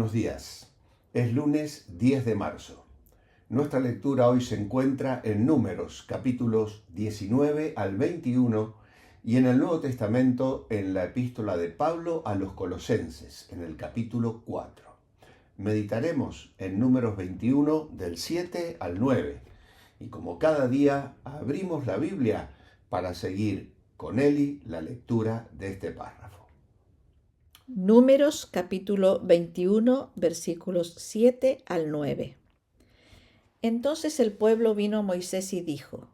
buenos días. Es lunes 10 de marzo. Nuestra lectura hoy se encuentra en Números, capítulos 19 al 21, y en el Nuevo Testamento en la epístola de Pablo a los Colosenses, en el capítulo 4. Meditaremos en Números 21 del 7 al 9, y como cada día abrimos la Biblia para seguir con Eli la lectura de este párrafo. Números capítulo 21 versículos 7 al 9. Entonces el pueblo vino a Moisés y dijo: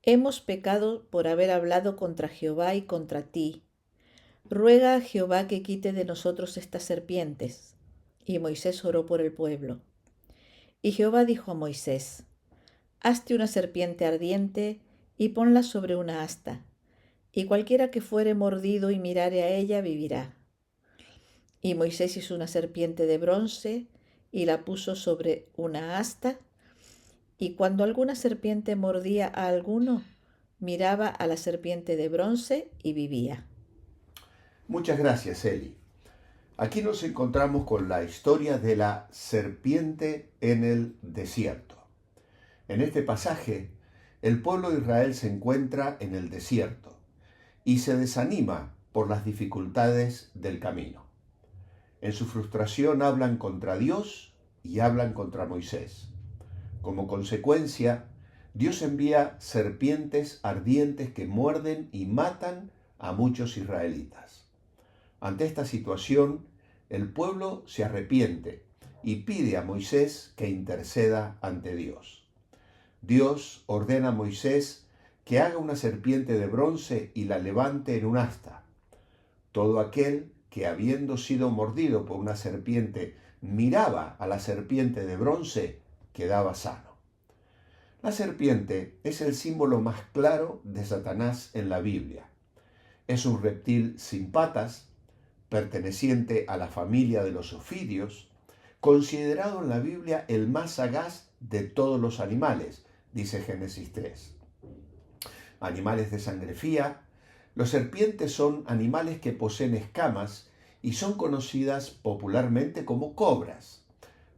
Hemos pecado por haber hablado contra Jehová y contra ti. Ruega a Jehová que quite de nosotros estas serpientes. Y Moisés oró por el pueblo. Y Jehová dijo a Moisés: Hazte una serpiente ardiente y ponla sobre una asta, y cualquiera que fuere mordido y mirare a ella vivirá. Y Moisés hizo una serpiente de bronce y la puso sobre una asta, y cuando alguna serpiente mordía a alguno, miraba a la serpiente de bronce y vivía. Muchas gracias, Eli. Aquí nos encontramos con la historia de la serpiente en el desierto. En este pasaje, el pueblo de Israel se encuentra en el desierto y se desanima por las dificultades del camino. En su frustración hablan contra Dios y hablan contra Moisés. Como consecuencia, Dios envía serpientes ardientes que muerden y matan a muchos israelitas. Ante esta situación, el pueblo se arrepiente y pide a Moisés que interceda ante Dios. Dios ordena a Moisés que haga una serpiente de bronce y la levante en un asta. Todo aquel que, habiendo sido mordido por una serpiente, miraba a la serpiente de bronce, quedaba sano. La serpiente es el símbolo más claro de Satanás en la Biblia. Es un reptil sin patas, perteneciente a la familia de los ofidios, considerado en la Biblia el más sagaz de todos los animales, dice Génesis 3. Animales de sangre fría, los serpientes son animales que poseen escamas y son conocidas popularmente como cobras.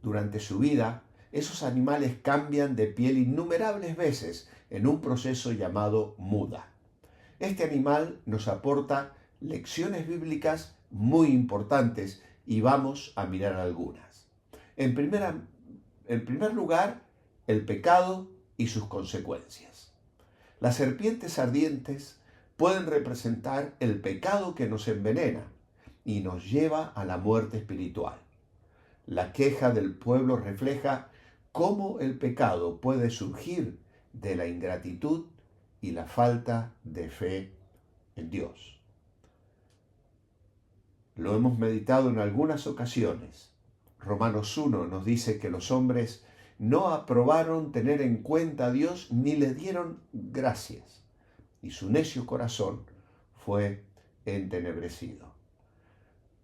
Durante su vida, esos animales cambian de piel innumerables veces en un proceso llamado muda. Este animal nos aporta lecciones bíblicas muy importantes y vamos a mirar algunas. En primer lugar, el pecado y sus consecuencias. Las serpientes ardientes pueden representar el pecado que nos envenena y nos lleva a la muerte espiritual. La queja del pueblo refleja cómo el pecado puede surgir de la ingratitud y la falta de fe en Dios. Lo hemos meditado en algunas ocasiones. Romanos 1 nos dice que los hombres no aprobaron tener en cuenta a Dios ni le dieron gracias, y su necio corazón fue entenebrecido.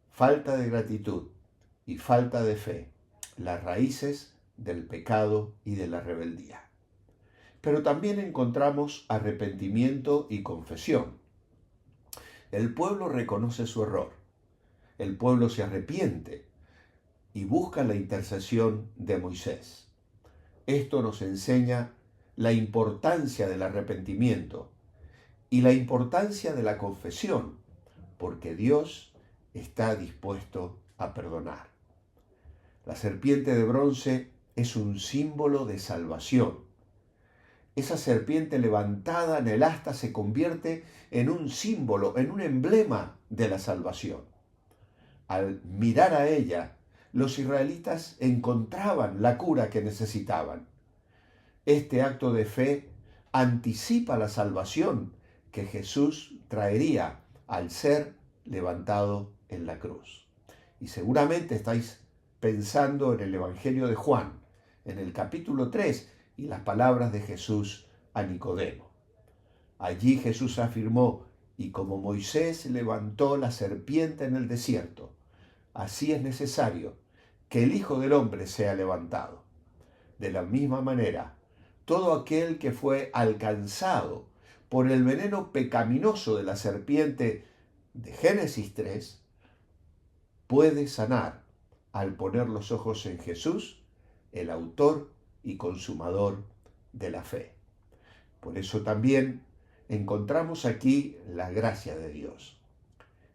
Falta de gratitud y falta de fe, las raíces del pecado y de la rebeldía. Pero también encontramos arrepentimiento y confesión. El pueblo reconoce su error, el pueblo se arrepiente y busca la intercesión de Moisés. Esto nos enseña la importancia del arrepentimiento y la importancia de la confesión, porque Dios está dispuesto a perdonar. La serpiente de bronce es un símbolo de salvación. Esa serpiente levantada en el asta se convierte en un símbolo, en un emblema de la salvación. Al mirar a ella, los israelitas encontraban la cura que necesitaban. Este acto de fe anticipa la salvación que Jesús traería al ser levantado en la cruz. Y seguramente estáis pensando en el Evangelio de Juan, en el capítulo 3, y las palabras de Jesús a Nicodemo. Allí Jesús afirmó: y como Moisés levantó la serpiente en el desierto, así es necesario que el Hijo del Hombre sea levantado. De la misma manera, todo aquel que fue alcanzado por el veneno pecaminoso de la serpiente de Génesis 3 puede sanar al poner los ojos en Jesús, el autor y consumador de la fe. Por eso también encontramos aquí la gracia de Dios.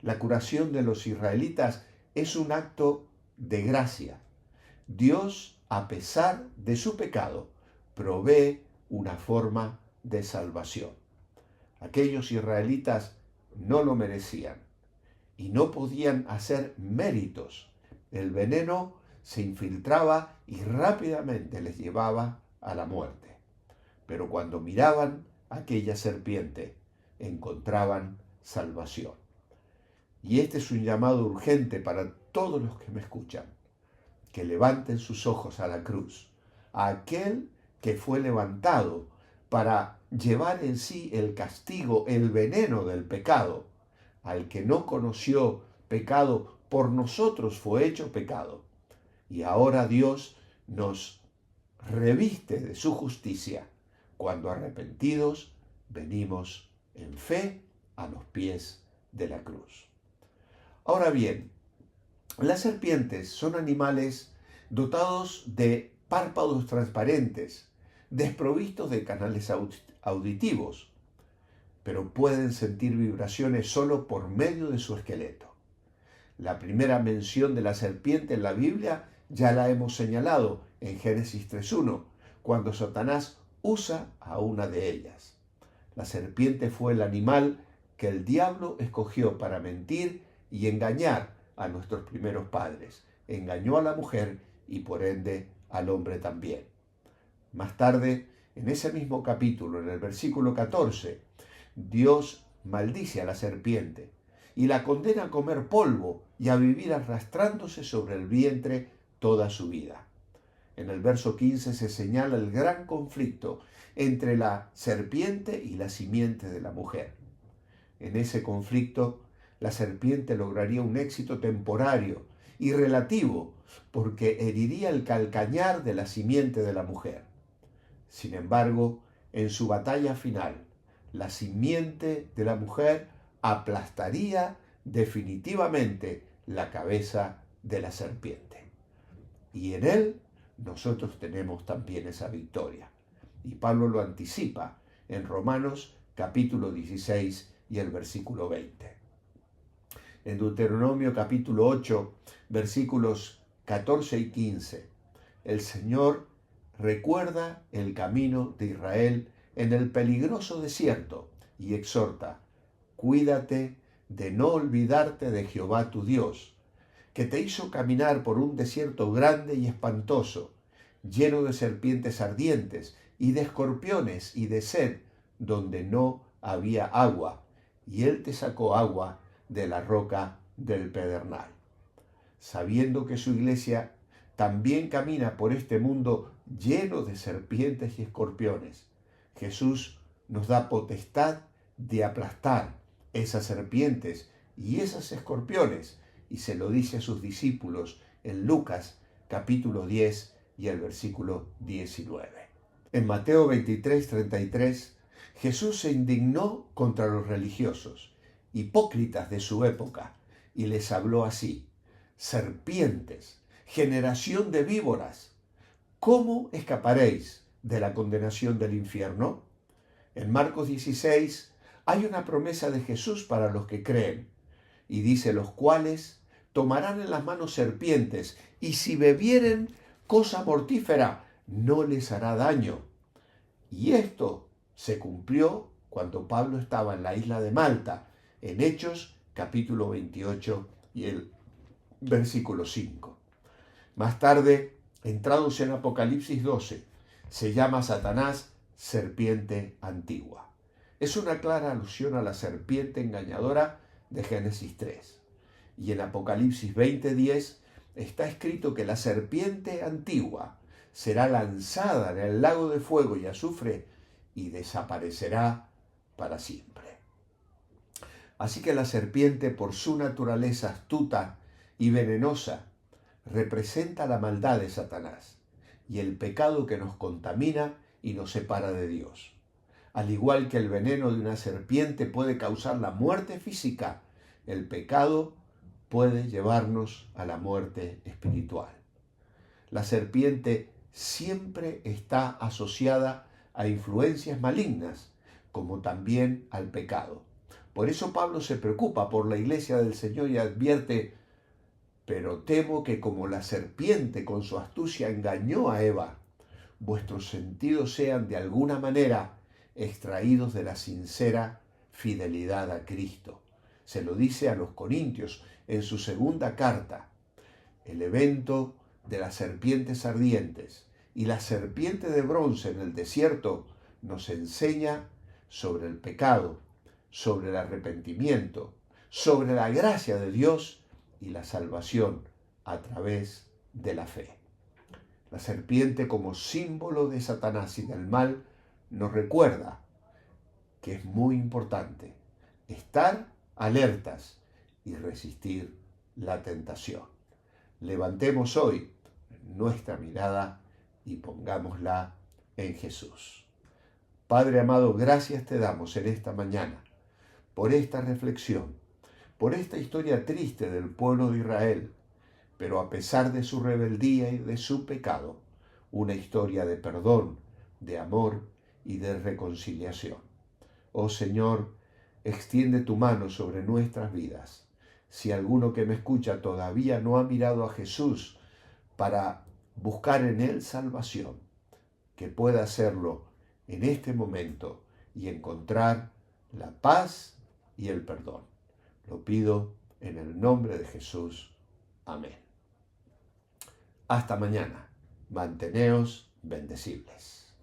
La curación de los israelitas es un acto de gracia. Dios, a pesar de su pecado, provee una forma de salvación. Aquellos israelitas no lo merecían y no podían hacer méritos. El veneno se infiltraba y rápidamente les llevaba a la muerte. Pero cuando miraban aquella serpiente, encontraban salvación. Y este es un llamado urgente para todos los que me escuchan, que levanten sus ojos a la cruz, a aquel que fue levantado para llevar en sí el castigo, el veneno del pecado. Al que no conoció pecado, por nosotros fue hecho pecado. Y ahora Dios nos reviste de su justicia cuando arrepentidos venimos en fe a los pies de la cruz. Ahora bien, las serpientes son animales dotados de párpados transparentes, desprovistos de canales auditivos, pero pueden sentir vibraciones solo por medio de su esqueleto. La primera mención de la serpiente en la Biblia ya la hemos señalado en Génesis 3:1, cuando Satanás usa a una de ellas. La serpiente fue el animal que el diablo escogió para mentir y engañar a nuestros primeros padres. Engañó a la mujer y por ende al hombre también. Más tarde, en ese mismo capítulo, en el versículo 14, Dios maldice a la serpiente y la condena a comer polvo y a vivir arrastrándose sobre el vientre toda su vida. En el verso 15 se señala el gran conflicto entre la serpiente y la simiente de la mujer. En ese conflicto, la serpiente lograría un éxito temporario y relativo, porque heriría el calcañar de la simiente de la mujer. Sin embargo, en su batalla final, la simiente de la mujer aplastaría definitivamente la cabeza de la serpiente. Y en él nosotros tenemos también esa victoria. Y Pablo lo anticipa en Romanos capítulo 16 y el versículo 20. En Deuteronomio capítulo 8, versículos 14 y 15, el Señor recuerda el camino de Israel en el peligroso desierto y exhorta: cuídate de no olvidarte de Jehová tu Dios, que te hizo caminar por un desierto grande y espantoso, lleno de serpientes ardientes y de escorpiones y de sed, donde no había agua, y él te sacó agua de la roca del pedernal. Sabiendo que su iglesia también camina por este mundo lleno de serpientes y escorpiones, Jesús nos da potestad de aplastar esas serpientes y esas escorpiones, y se lo dice a sus discípulos en Lucas capítulo 10 y el versículo 19. En Mateo 23:33, Jesús se indignó contra los religiosos, hipócritas de su época, y les habló así: serpientes, generación de víboras, ¿cómo escaparéis de la condenación del infierno? En Marcos 16 hay una promesa de Jesús para los que creen, y dice: los cuales tomarán en las manos serpientes, y si bebieren cosa mortífera, no les hará daño. Y esto se cumplió cuando Pablo estaba en la isla de Malta, en Hechos capítulo 28 y el versículo 5. Más tarde, entrados en Apocalipsis 12, se llama Satanás serpiente antigua. Es una clara alusión a la serpiente engañadora de Génesis 3. Y en Apocalipsis 20:10 está escrito que la serpiente antigua será lanzada en el lago de fuego y azufre y desaparecerá para siempre. Así que la serpiente, por su naturaleza astuta y venenosa, representa la maldad de Satanás y el pecado que nos contamina y nos separa de Dios. Al igual que el veneno de una serpiente puede causar la muerte física, el pecado puede llevarnos a la muerte espiritual. La serpiente siempre está asociada a influencias malignas, como también al pecado. Por eso Pablo se preocupa por la iglesia del Señor y advierte: pero temo que como la serpiente con su astucia engañó a Eva, vuestros sentidos sean de alguna manera extraídos de la sincera fidelidad a Cristo. Se lo dice a los Corintios en su segunda carta. El evento de las serpientes ardientes y la serpiente de bronce en el desierto nos enseña sobre el pecado, sobre el arrepentimiento, sobre la gracia de Dios y la salvación a través de la fe. La serpiente, como símbolo de Satanás y del mal, nos recuerda que es muy importante estar alertas y resistir la tentación. Levantemos hoy nuestra mirada y pongámosla en Jesús. Padre amado, gracias te damos en esta mañana por esta reflexión, por esta historia triste del pueblo de Israel, pero a pesar de su rebeldía y de su pecado, una historia de perdón, de amor y de reconciliación. Oh Señor, extiende tu mano sobre nuestras vidas. Si alguno que me escucha todavía no ha mirado a Jesús para buscar en Él salvación, que pueda hacerlo en este momento y encontrar la paz y el perdón. Lo pido en el nombre de Jesús. Amén. Hasta mañana. Manteneos bendecibles.